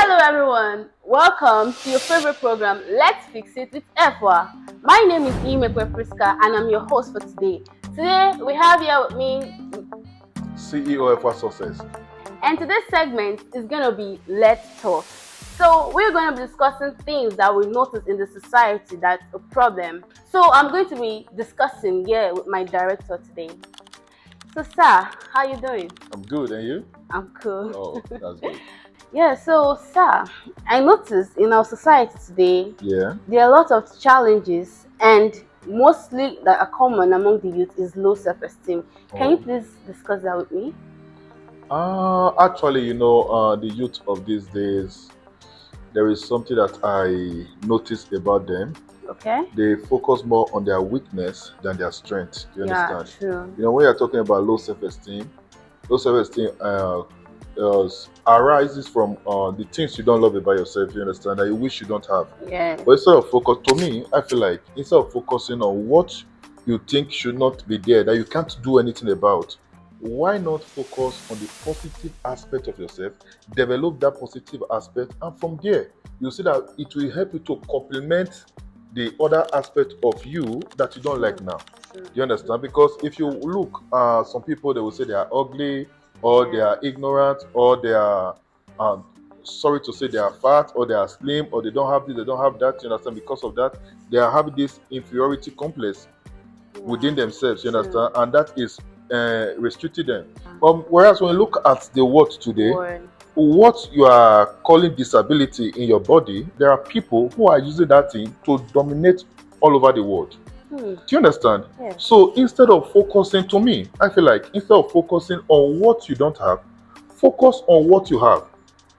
Hello everyone, welcome to your favorite program, Let's Fix It with Efua. My name is Imekwe Priska and I'm your host for today. Today we have here with me CEO Efua Success. and today's segment is going to be Let's Talk. So we're going to be discussing things that we notice in the society that's a problem. So I'm going to be discussing here with my director today. So sir, how you doing? I'm good, and you? I'm cool. Oh, that's good. Yeah, so sir, I noticed in our society today, Yeah. there are a lot of challenges, and mostly that are common among the youth is low self-esteem. Can you please discuss that with me? Actually, the youth of these days, there is something that I noticed about them. Okay. They focus more on their weakness than their strength. Do you Yeah, understand? true. When you're talking about low self-esteem arises from the things you don't love about yourself. You understand that you wish you don't have. Yeah. But to me, I feel like instead of focusing on what you think should not be there, that you can't do anything about, why not focus on the positive aspect of yourself, develop that positive aspect, and from there, you see that it will help you to complement the other aspect of you that you don't like now. True. You understand? Because if you look, some people, they will say they are ugly, or they are ignorant, or they are sorry to say they are fat, or they are slim, or they don't have this, they don't have that. You understand? Because of that, they are having this inferiority complex within themselves. You understand? And that is restricting them. Whereas when you look at the world today, what you are calling disability in your body, there are people who are using that thing to dominate all over the world. Do you understand? Yes. So instead of focusing, to me, I feel like instead of focusing on what you don't have, focus on what you have.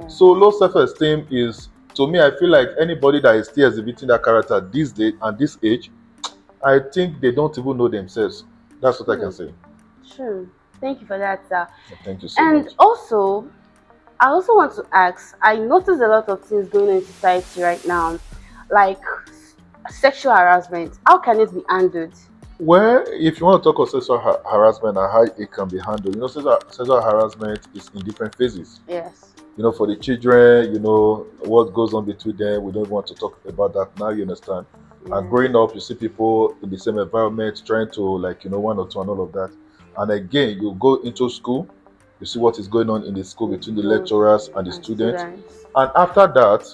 So low self-esteem is, to me, I feel like anybody that is still exhibiting that character this day and this age, I think they don't even know themselves. That's what I can say. True. Thank you for that, sir. Thank you so And much. also, I also want to ask, I notice a lot of things going on in society right now, like sexual harassment. How can it be handled? Well, if you want to talk about sexual harassment and how it can be handled, sexual harassment is in different phases. Yes. For the children, what goes on between them, we don't want to talk about that now, you understand? And growing up, you see people in the same environment trying to, one or two and all of that. And again, you go into school, you see what is going on in the school between the lecturers and the students. And after that,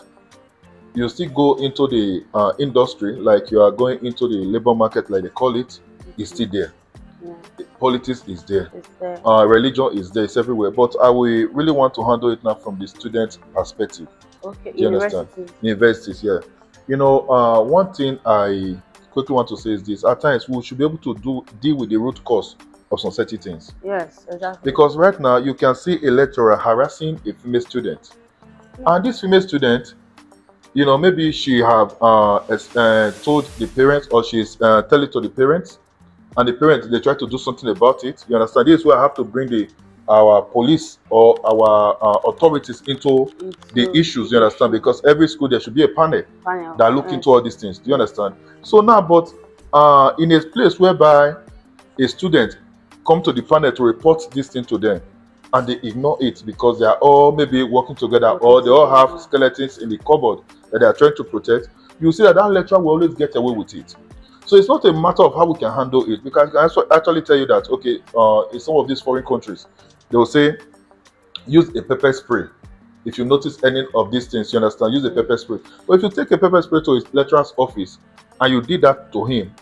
you still go into the industry, like you are going into the labor market, like they call it, it's still there. Politics is there. Religion is there. It's everywhere. But I will really want to handle it now from the student perspective. Okay. Do you understand? Universities, yeah. One thing I quickly want to say is this: at times we should be able to deal with the root cause of some certain things. Yes, exactly. Because right now you can see a lecturer harassing a female student, and this female student, maybe she have told the parents, or she's tell it to the parents, and the parents, they try to do something about it. You understand? This is where I have to bring our police or our authorities into the issues. You understand? Because every school there should be a panel that look into all these things. Do you understand? So now, but in a place whereby a student come to the panel to report this thing to them, and they ignore it because they are all maybe working together, or they all have skeletons in the cupboard that they are trying to protect, you see that lecturer will always get away with it. So it's not a matter of how we can handle it, because I can actually tell you that, okay, in some of these foreign countries, they will say, use a pepper spray. If you notice any of these things, you understand, use a pepper spray. But if you take a pepper spray to his lecturer's office and you did that to him,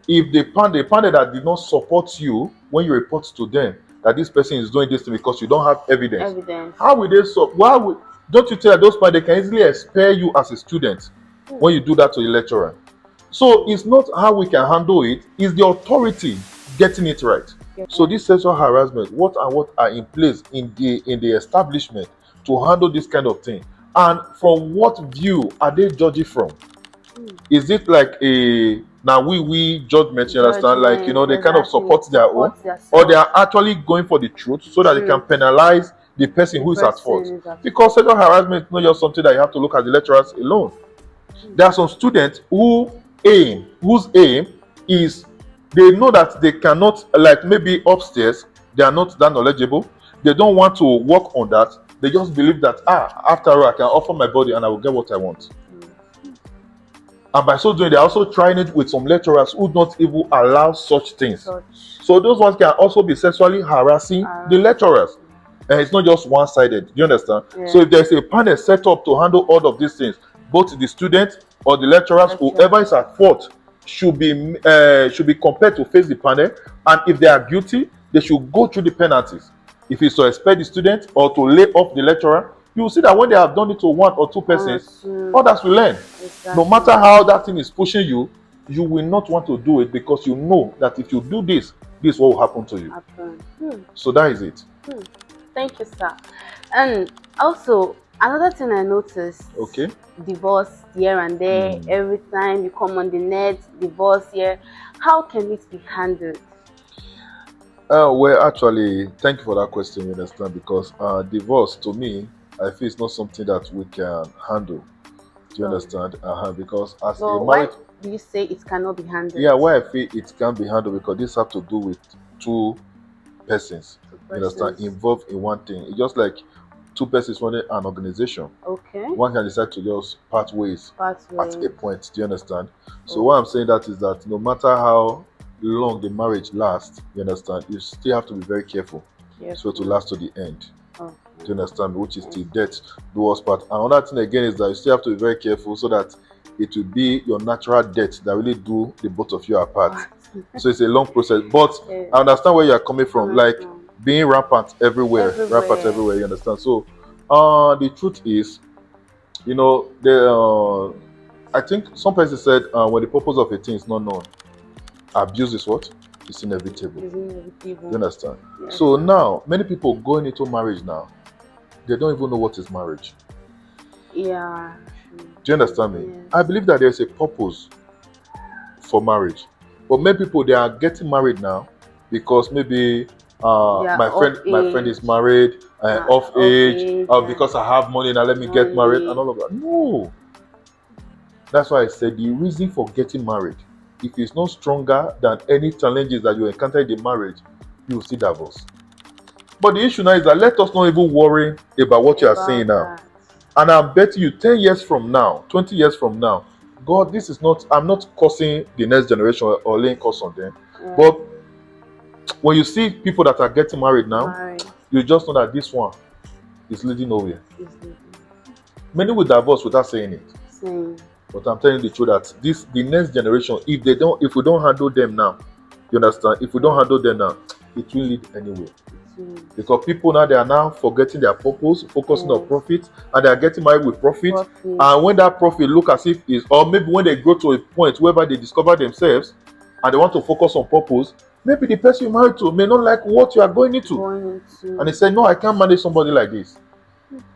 if the panel that did not support you when you report to them that this person is doing this thing because you don't have evidence. How will they don't you tell those panel they can easily expel you as a student when you do that to a lecturer? So it's not how we can handle it, it's the authority getting it right. So this sexual harassment, what are in place in the establishment to handle this kind of thing? And from what view are they judging from? Is it like a we judgment, you understand? Like, they kind of support their own, or they are actually going for the truth so that they can penalize the person who is at fault. Because sexual harassment is not just something that you have to look at the lecturers alone. There are some students whose aim is, they know that they cannot, like maybe upstairs, they are not that knowledgeable, they don't want to work on that, They just believe that after all, I can offer my body and I will get what I want. And by so doing, they're also trying it with some lecturers who don't even allow such things. So those ones can also be sexually harassing the lecturers. And it's not just one-sided. Do you understand? Yeah. So if there's a panel set up to handle all of these things, both the students or the lecturers, whoever is at fault, should be compared to face the panel. And if they are guilty, they should go through the penalties. If it's to expel the student or to lay off the lecturer, you will see that when they have done it to one or two persons, others will learn. Exactly. No matter how that thing is pushing you, you will not want to do it because you know that if you do this, this is what will happen to you. So that is it. Thank you, sir. And also, another thing I noticed, divorce here and there, every time you come on the net, divorce here. How can it be handled? Well, actually, thank you for that question, you understand, because divorce, to me, I feel it's not something that we can handle. Do you understand? Because as a marriage... Why do you say it cannot be handled? Yeah, why I feel it can be handled, because this has to do with two persons. You understand? Involved in one thing. It's just like two persons running an organization. Okay. One can decide to just part ways at a point. Do you understand? So what I'm saying that is that no matter how long the marriage lasts, you understand, you still have to be very careful. So to last to the end. Do you understand? Which is till death do us part. And another thing again is that you still have to be very careful so that it will be your natural death that really do the both of you apart. So it's a long process. But I understand where you are coming from. Like being rampant everywhere. Rampant everywhere, you understand? So the truth is, you know, I think some person said when the purpose of a thing is not known, abuse is what? It's inevitable. You understand? Yes. So now, many people going into marriage now, they don't even know what is marriage. Yeah. Do you understand me? Yes. I believe that there is a purpose for marriage. But many people, they are getting married now because maybe my friend is married, off age, because I have money now, let me get married and all of that. No. That's why I said the reason for getting married, if it's not stronger than any challenges that you encounter in the marriage, you will see divorce. But the issue now is that let us not even worry about what you are saying now. And I'm betting you 10 years from now, 20 years from now, God, this is not, I'm not cursing the next generation or laying curse on them. But when you see people that are getting married now, you just know that this one is leading nowhere. Many will divorce without saying it. But I'm telling you the truth that the next generation, if we don't handle them now, you understand? If we don't handle them now, it will lead anywhere. Because people now, they are now forgetting their purpose, focusing on profit, and they are getting married with profit. And when that profit look as if is, or maybe when they grow to a point whereby they discover themselves and they want to focus on purpose, maybe the person you married to may not like what you are going into. And they say, no, I can't manage somebody like this.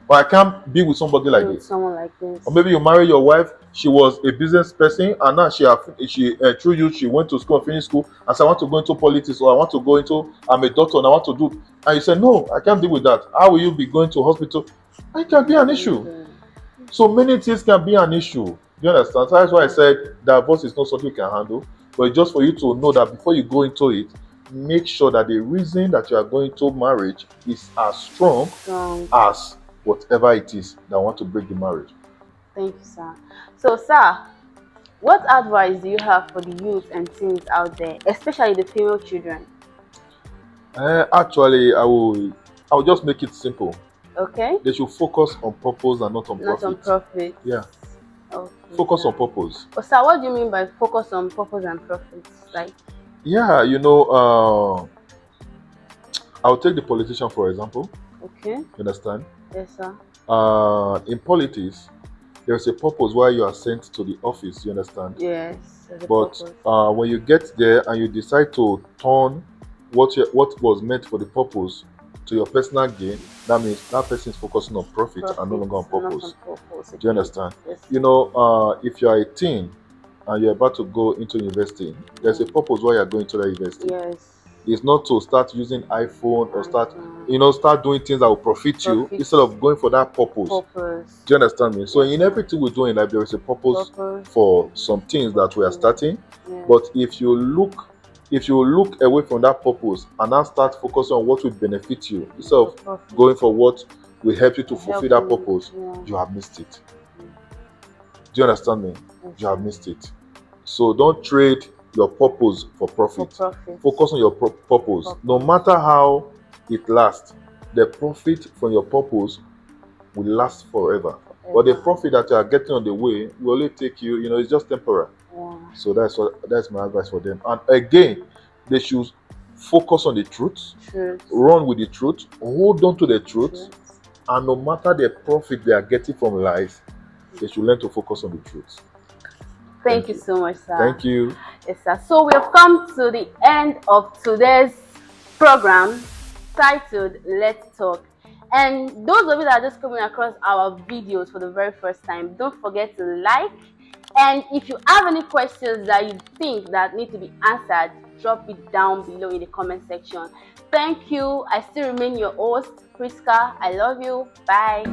Or I can't be with somebody like this. Or maybe you marry your wife, she was a business person, and now through you, she went to school and finished school, and said, I want to go into politics, or I want to go into, I'm a doctor, and I want to do, and you say, no, I can't deal with that. How will you be going to hospital? It can be an issue. So many things can be an issue. You understand? So that's why I said divorce is not something you can handle, but just for you to know that before you go into it, make sure that the reason that you are going to marriage is as strong as whatever it is that want to break the marriage. Thank you, sir. So, sir, what advice do you have for the youth and teens out there, especially the female children? Actually, I will just make it simple. Okay. They should focus on purpose and not on profit. Not on profit. Yeah. Okay. Focus on purpose. Oh, sir, what do you mean by focus on purpose and profit? Like. Yeah, you know, I'll take the politician for example. Okay. You understand? Yes, sir. In politics, there's a purpose why you are sent to the office. You understand? Yes. But when you get there and you decide to turn what was meant for the purpose to your personal gain, that means that person is focusing on profit and no longer on purpose. Do you understand? Yes. You know, if you are a teen and you're about to go into university, there's a purpose why you're going to that university. Yes. It's not to start using iPhone or start doing things that will profit you instead of going for that purpose. Do you understand me? So in everything we're doing, like there is a purpose for some things that we are starting. Yeah. But if you look away from that purpose and now start focusing on what will benefit you instead of going for what will help you to fulfill that Helping purpose, you. you have missed it. Do you understand me? Yes, You have sir. missed it. So don't trade your purpose for For profit. profit. Focus on your purpose. No matter how it lasts, the profit from your purpose will last forever. But the profit that you are getting on the way will only take you, it's just temporary. Yeah. So that's my advice for them. And again, they should focus on the truth, Truth. run with the truth, hold on to the truth, Truth. and no matter the profit they are getting from life, they should learn to focus on the truth. Thank you so much, sir. Thank you. Yes, sir. So we have come to the end of today's program titled Let's Talk. And those of you that are just coming across our videos for the very first time, don't forget to like. And if you have any questions that you think that need to be answered, drop it down below in the comment section. Thank you. I still remain your host, Priska. I love you. Bye.